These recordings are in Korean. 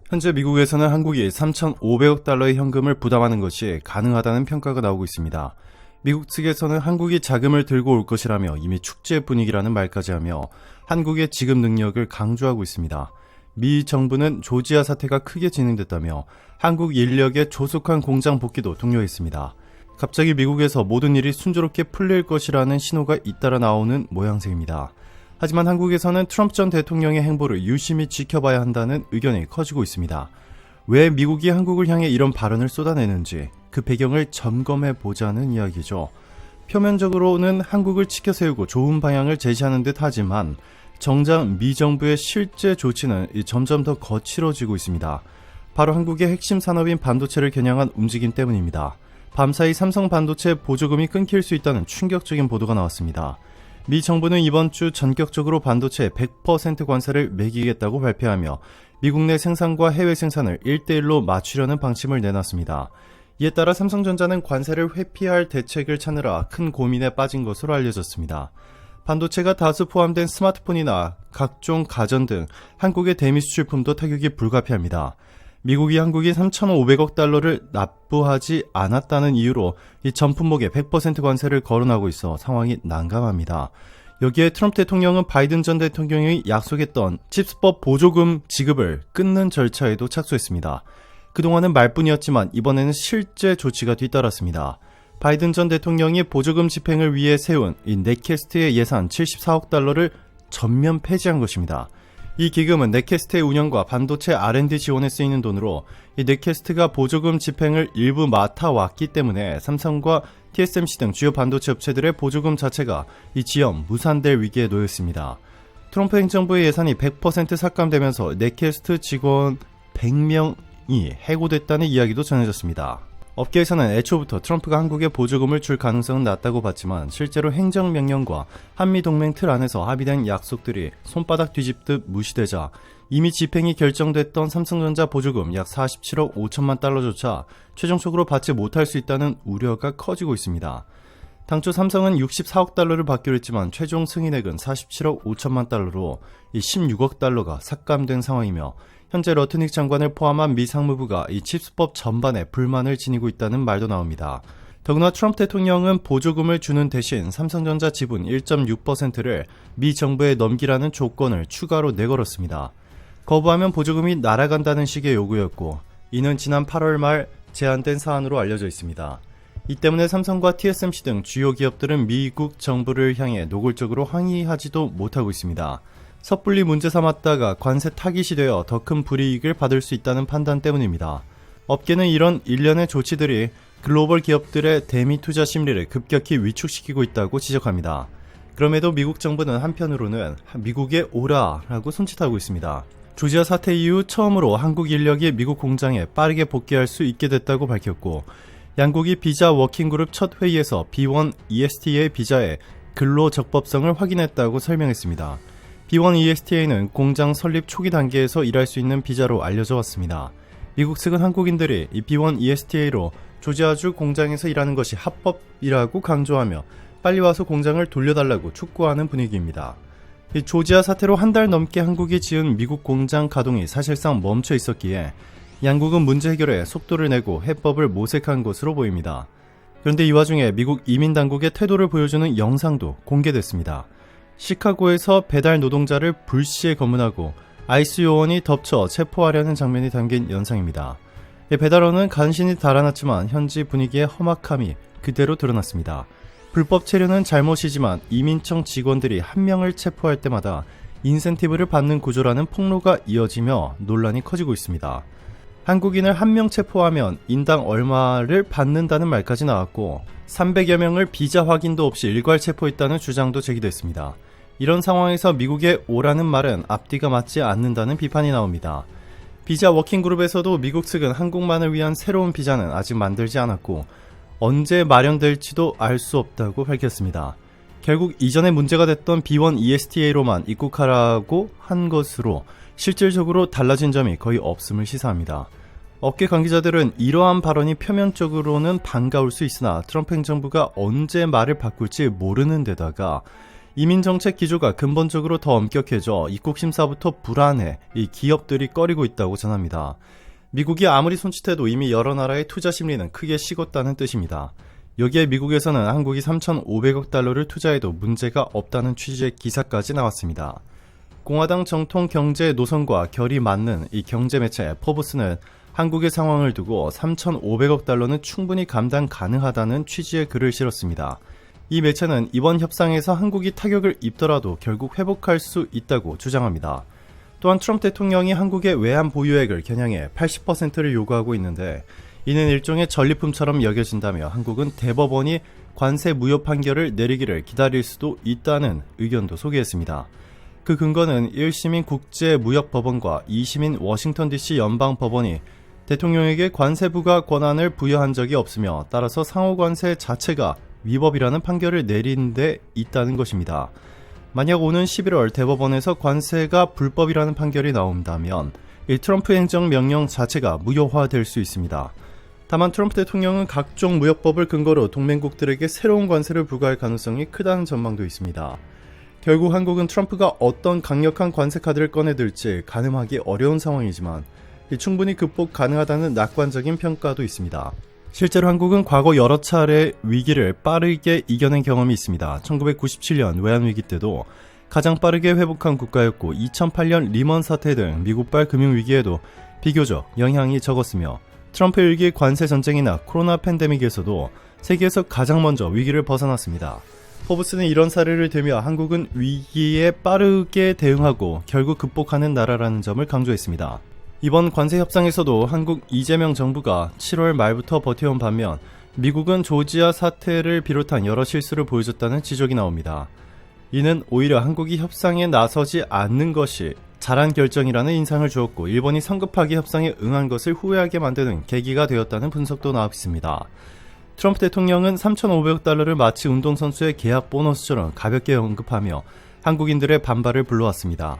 현재 미국에서는 한국이 3,500억 달러의 현금을 부담하는 것이 가능하다는 평가가 나오고 있습니다. 미국 측에서는 한국이 자금을 들고 올 것이라며 이미 축제 분위기라는 말까지 하며 한국의 지급 능력을 강조하고 있습니다. 미 정부는 조지아 사태가 크게 진행됐다며 한국 인력의 조속한 공장 복귀도 독려했습니다. 갑자기 미국에서 모든 일이 순조롭게 풀릴 것이라는 신호가 잇따라 나오는 모양새입니다. 하지만 한국에서는 트럼프 전 대통령의 행보를 유심히 지켜봐야 한다는 의견이 커지고 있습니다. 왜 미국이 한국을 향해 이런 발언을 쏟아내는지 그 배경을 점검해보자는 이야기죠. 표면적으로는 한국을 치켜세우고 좋은 방향을 제시하는 듯 하지만 정작 미 정부의 실제 조치는 점점 더 거칠어지고 있습니다. 바로 한국의 핵심 산업인 반도체를 겨냥한 움직임 때문입니다. 밤사이 삼성 반도체 보조금이 끊길 수 있다는 충격적인 보도가 나왔습니다. 미 정부는 이번 주 전격적으로 반도체 100% 관세를 매기겠다고 발표하며 미국 내 생산과 해외 생산을 1대1로 맞추려는 방침을 내놨습니다. 이에 따라 삼성전자는 관세를 회피할 대책을 찾느라 큰 고민에 빠진 것으로 알려졌습니다. 반도체가 다수 포함된 스마트폰이나 각종 가전 등 한국의 대미 수출품도 타격이 불가피합니다. 미국이 한국이 3,500억 달러를 납부하지 않았다는 이유로 이 전 품목에 100% 관세를 거론하고 있어 상황이 난감합니다. 여기에 트럼프 대통령은 바이든 전 대통령이 약속했던 칩스법 보조금 지급을 끊는 절차에도 착수했습니다. 그동안은 말뿐이었지만 이번에는 실제 조치가 뒤따랐습니다. 바이든 전 대통령이 보조금 집행을 위해 세운 이 넷캐스트의 예산 74억 달러를 전면 폐지한 것입니다. 이 기금은 넷캐스트의 운영과 반도체 R&D 지원에 쓰이는 돈으로 이 넷캐스트가 보조금 집행을 일부 맡아왔기 때문에 삼성과 TSMC 등 주요 반도체 업체들의 보조금 자체가 이 지연 무산될 위기에 놓였습니다. 트럼프 행정부의 예산이 100% 삭감되면서 넷캐스트 직원 100명이 해고됐다는 이야기도 전해졌습니다. 업계에서는 애초부터 트럼프가 한국에 보조금을 줄 가능성은 낮다고 봤지만 실제로 행정명령과 한미동맹 틀 안에서 합의된 약속들이 손바닥 뒤집듯 무시되자 이미 집행이 결정됐던 삼성전자 보조금 약 47억 5천만 달러조차 최종적으로 받지 못할 수 있다는 우려가 커지고 있습니다. 당초 삼성은 64억 달러를 받기로 했지만 최종 승인액은 47억 5천만 달러로 이 16억 달러가 삭감된 상황이며 현재 러트닉 장관을 포함한 미 상무부가 이 칩스법 전반에 불만을 지니고 있다는 말도 나옵니다. 더구나 트럼프 대통령은 보조금을 주는 대신 삼성전자 지분 1.6%를 미 정부에 넘기라는 조건을 추가로 내걸었습니다. 거부하면 보조금이 날아간다는 식의 요구였고 이는 지난 8월 말 제안된 사안으로 알려져 있습니다. 이 때문에 삼성과 TSMC 등 주요 기업들은 미국 정부를 향해 노골적으로 항의하지도 못하고 있습니다. 섣불리 문제 삼았다가 관세 타깃이 되어 더 큰 불이익을 받을 수 있다는 판단 때문입니다. 업계는 이런 일련의 조치들이 글로벌 기업들의 대미 투자 심리를 급격히 위축시키고 있다고 지적합니다. 그럼에도 미국 정부는 한편으로는 미국에 오라라고 손짓하고 있습니다. 조지아 사태 이후 처음으로 한국 인력이 미국 공장에 빠르게 복귀할 수 있게 됐다고 밝혔고 양국이 비자 워킹그룹 첫 회의에서 B1 ESTA 비자의 근로 적법성을 확인했다고 설명했습니다. B1 ESTA는 공장 설립 초기 단계에서 일할 수 있는 비자로 알려져 왔습니다. 미국 측은 한국인들이 이 B1 ESTA로 조지아주 공장에서 일하는 것이 합법이라고 강조하며 빨리 와서 공장을 돌려달라고 촉구하는 분위기입니다. 이 조지아 사태로 한 달 넘게 한국이 지은 미국 공장 가동이 사실상 멈춰 있었기에 양국은 문제 해결에 속도를 내고 해법을 모색한 것으로 보입니다. 그런데 이 와중에 미국 이민당국의 태도를 보여주는 영상도 공개됐습니다. 시카고에서 배달 노동자를 불시에 검문하고 아이스 요원이 덮쳐 체포하려는 장면이 담긴 영상입니다. 배달원은 간신히 달아났지만 현지 분위기의 험악함이 그대로 드러났습니다. 불법 체류는 잘못이지만 이민청 직원들이 한 명을 체포할 때마다 인센티브를 받는 구조라는 폭로가 이어지며 논란이 커지고 있습니다. 한국인을 한 명 체포하면 인당 얼마를 받는다는 말까지 나왔고 300여 명을 비자 확인도 없이 일괄 체포했다는 주장도 제기됐습니다. 이런 상황에서 미국에 오라는 말은 앞뒤가 맞지 않는다는 비판이 나옵니다. 비자 워킹그룹에서도 미국 측은 한국만을 위한 새로운 비자는 아직 만들지 않았고 언제 마련될지도 알 수 없다고 밝혔습니다. 결국 이전에 문제가 됐던 B1 ESTA로만 입국하라고 한 것으로 실질적으로 달라진 점이 거의 없음을 시사합니다. 업계 관계자들은 이러한 발언이 표면적으로는 반가울 수 있으나 트럼프 행정부가 언제 말을 바꿀지 모르는 데다가 이민정책 기조가 근본적으로 더 엄격해져 입국 심사부터 불안해 이 기업들이 꺼리고 있다고 전합니다. 미국이 아무리 손짓해도 이미 여러 나라의 투자 심리는 크게 식었다는 뜻입니다. 여기에 미국에서는 한국이 3,500억 달러를 투자해도 문제가 없다는 취지의 기사까지 나왔습니다. 공화당 정통 경제 노선과 결이 맞는 이 경제 매체 포브스는 한국의 상황을 두고 3,500억 달러는 충분히 감당 가능하다는 취지의 글을 실었습니다. 이 매체는 이번 협상에서 한국이 타격을 입더라도 결국 회복할 수 있다고 주장합니다. 또한 트럼프 대통령이 한국의 외환 보유액을 겨냥해 80%를 요구하고 있는데 이는 일종의 전리품처럼 여겨진다며 한국은 대법원이 관세 무효 판결을 내리기를 기다릴 수도 있다는 의견도 소개했습니다. 그 근거는 1심인 국제무역법원과 2심인 워싱턴 DC 연방법원이 대통령에게 관세 부과 권한을 부여한 적이 없으며 따라서 상호관세 자체가 위법이라는 판결을 내린 데 있다는 것입니다. 만약 오는 11월 대법원에서 관세가 불법이라는 판결이 나온다면 이 트럼프 행정명령 자체가 무효화될 수 있습니다. 다만 트럼프 대통령은 각종 무역법을 근거로 동맹국들에게 새로운 관세를 부과할 가능성이 크다는 전망도 있습니다. 결국 한국은 트럼프가 어떤 강력한 관세 카드를 꺼내들지 가늠하기 어려운 상황이지만 충분히 극복 가능하다는 낙관적인 평가도 있습니다. 실제로 한국은 과거 여러 차례 위기를 빠르게 이겨낸 경험이 있습니다. 1997년 외환위기 때도 가장 빠르게 회복한 국가였고 2008년 리먼 사태 등 미국발 금융위기에도 비교적 영향이 적었으며 트럼프 일기 관세 전쟁이나 코로나 팬데믹에서도 세계에서 가장 먼저 위기를 벗어났습니다. 포브스는 이런 사례를 들며 한국은 위기에 빠르게 대응하고 결국 극복하는 나라라는 점을 강조했습니다. 이번 관세 협상에서도 한국 이재명 정부가 7월 말부터 버텨온 반면 미국은 조지아 사태를 비롯한 여러 실수를 보여줬다는 지적이 나옵니다. 이는 오히려 한국이 협상에 나서지 않는 것이 잘한 결정이라는 인상을 주었고 일본이 성급하게 협상에 응한 것을 후회하게 만드는 계기가 되었다는 분석도 나오고 있습니다. 트럼프 대통령은 3,500억 달러를 마치 운동선수의 계약 보너스처럼 가볍게 언급하며 한국인들의 반발을 불러왔습니다.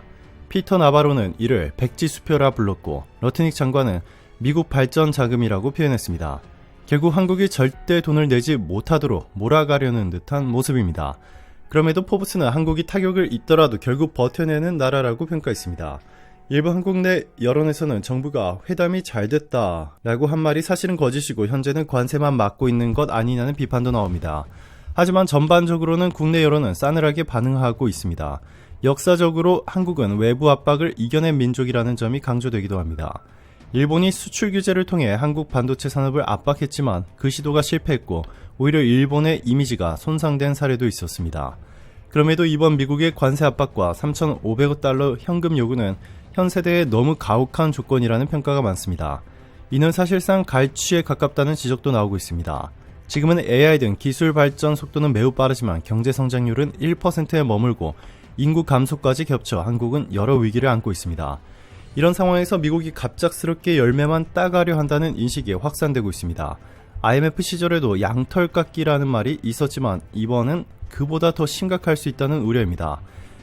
피터 나바로는 이를 백지수표라 불렀고 러트닉 장관은 미국 발전 자금이라고 표현했습니다. 결국 한국이 절대 돈을 내지 못하도록 몰아가려는 듯한 모습입니다. 그럼에도 포브스는 한국이 타격을 입더라도 결국 버텨내는 나라라고 평가했습니다. 일부 한국 내 여론에서는 정부가 회담이 잘 됐다 라고 한 말이 사실은 거짓이고 현재는 관세만 막고 있는 것 아니냐는 비판도 나옵니다. 하지만 전반적으로는 국내 여론은 싸늘하게 반응하고 있습니다. 역사적으로 한국은 외부 압박을 이겨낸 민족이라는 점이 강조되기도 합니다. 일본이 수출 규제를 통해 한국 반도체 산업을 압박했지만 그 시도가 실패했고 오히려 일본의 이미지가 손상된 사례도 있었습니다. 그럼에도 이번 미국의 관세 압박과 3,500억 달러 현금 요구는 현 세대에 너무 가혹한 조건이라는 평가가 많습니다. 이는 사실상 갈취에 가깝다는 지적도 나오고 있습니다. 지금은 AI 등 기술 발전 속도는 매우 빠르지만 경제 성장률은 1%에 머물고 인구 감소까지 겹쳐 한국은 여러 위기를 안고 있습니다. 이런 상황에서 미국이 갑작스럽게 열매만 따가려 한다는 인식이 확산되고 있습니다. IMF 시절에도 양털깎기라는 말이 있었지만 이번은 그보다 더 심각할 수 있다는 우려입니다.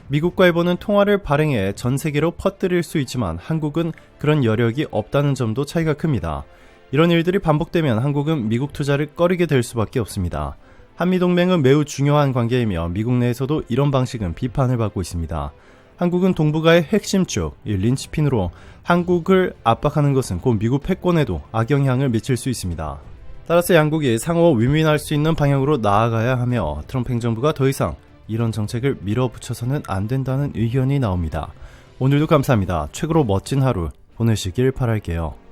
미국과 일본은 통화를 발행해 전 세계로 퍼뜨릴 수 있지만 한국은 그런 여력이 없다는 점도 차이가 큽니다. 이런 일들이 반복되면 한국은 미국 투자를 꺼리게 될 수밖에 없습니다. 한미동맹은 매우 중요한 관계이며 미국 내에서도 이런 방식은 비판을 받고 있습니다. 한국은 동북아의 핵심축, 린치핀으로 한국을 압박하는 것은 곧 미국 패권에도 악영향을 미칠 수 있습니다. 따라서 양국이 상호 윈윈할 수 있는 방향으로 나아가야 하며 트럼프 행정부가 더 이상 이런 정책을 밀어붙여서는 안 된다는 의견이 나옵니다. 오늘도 감사합니다. 최고로 멋진 하루 보내시길 바랄게요.